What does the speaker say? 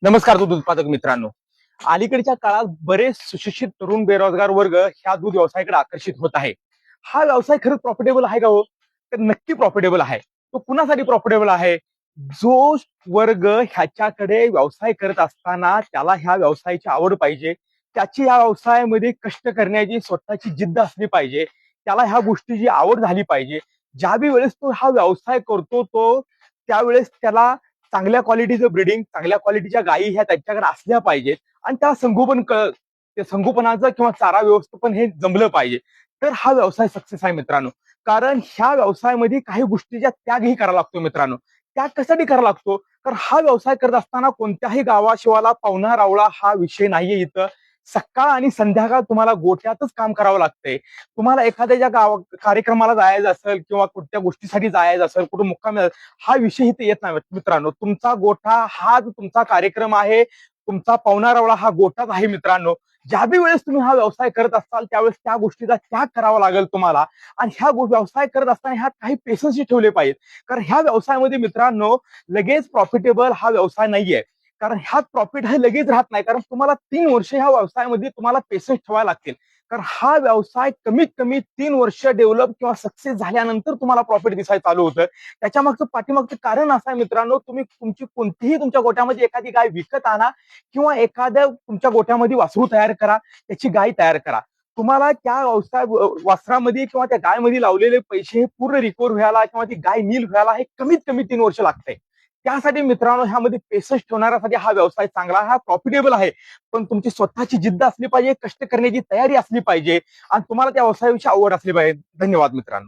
नमस्कार दूध उत्पादक मित्रांनो. अलीकडच्या काळात बरेच सुशिक्षित तरुण बेरोजगार वर्ग ह्या दूध व्यवसायाकडे आकर्षित होत आहे. हा व्यवसाय खरंच प्रॉफिटेबल आहे का हो? तर नक्की प्रॉफिटेबल आहे. तो कुणासाठी प्रॉफिटेबल आहे? जो वर्ग ह्याच्याकडे व्यवसाय करत असताना त्याला ह्या व्यवसायाची आवड पाहिजे, त्याची या व्यवसायामध्ये कष्ट करण्याची स्वतःची जिद्द असली पाहिजे, त्याला ह्या गोष्टीची आवड झाली पाहिजे. ज्या बी वेळेस तो हा व्यवसाय करतो तो त्यावेळेस त्याला चांगल्या क्वालिटीचं ब्रीडिंग, चांगल्या क्वालिटीच्या गायी ह्या त्याच्याकडे असल्या पाहिजेत आणि त्या त्या संगोपनाचं किंवा चारा व्यवस्थापन हे जमलं पाहिजे. तर हा व्यवसाय सक्सेस आहे मित्रांनो. कारण ह्या व्यवसायामध्ये काही गोष्टीचा त्यागही करावा लागतो मित्रांनो. त्याग कशासाठी करावा लागतो? तर हा व्यवसाय करत असताना कोणत्याही गावाशिवाला पाहुणा रावळा हा विषय नाहीये इथं. सकाळ आणि संध्याकाळ तुम्हाला गोठ्यातच काम करावं लागतंय. तुम्हाला एखाद्या गाव कार्यक्रमाला जायचं असेल किंवा कुठल्या गोष्टीसाठी जायचं असेल, कुठं मुक्काम हा विषय इथे येत नाही मित्रांनो. तुमचा गोठा हा जो तुमचा कार्यक्रम आहे, तुमचा पाहुणारावळा हा गोठाच आहे मित्रांनो. ज्या बी वेळेस तुम्ही हा व्यवसाय करत असाल त्यावेळेस त्या गोष्टीचा त्याग करावा लागेल तुम्हाला. आणि व्यवसाय करत असताना ह्यात काही पेशन्स ठेवले पाहिजेत. कारण ह्या व्यवसायामध्ये मित्रांनो लगेच प्रॉफिटेबल हा व्यवसाय नाहीये. कारण ह्यात प्रॉफिट हे लगेच राहत नाही. कारण तुम्हाला 3 वर्ष ह्या व्यवसायामध्ये तुम्हाला पेशन्स ठेवावे लागतील. कारण हा व्यवसाय कमीत कमी 3 वर्ष डेव्हलप किंवा सक्सेस झाल्यानंतर तुम्हाला प्रॉफिट दिसायला चालू होतं. त्याच्या पाठीमागचं कारण असं आहे मित्रांनो, तुम्ही तुमची कोणतीही तुमच्या गोठ्यामध्ये एखादी गाय विकत आणा किंवा एखाद्या तुमच्या गोठ्यामध्ये वासरू तयार करा, त्याची गाय तयार करा. तुम्हाला त्या वासरामध्ये किंवा त्या गायमध्ये लावलेले पैसे हे पूर्ण रिकव्हर व्हायला किंवा ती गाय नील व्हायला हे कमीत कमी 3 वर्ष लागतंय. त्यासाठी मित्रांनो ह्यामध्ये पेशन्स ठेवण्यासाठी हा व्यवसाय चांगला, हा प्रॉफिटेबल आहे. पण तुमची स्वतःची जिद्द असली पाहिजे, कष्ट करण्याची तयारी असली पाहिजे आणि तुम्हाला त्या व्यवसायाविषयी आवड असली पाहिजे. धन्यवाद मित्रांनो.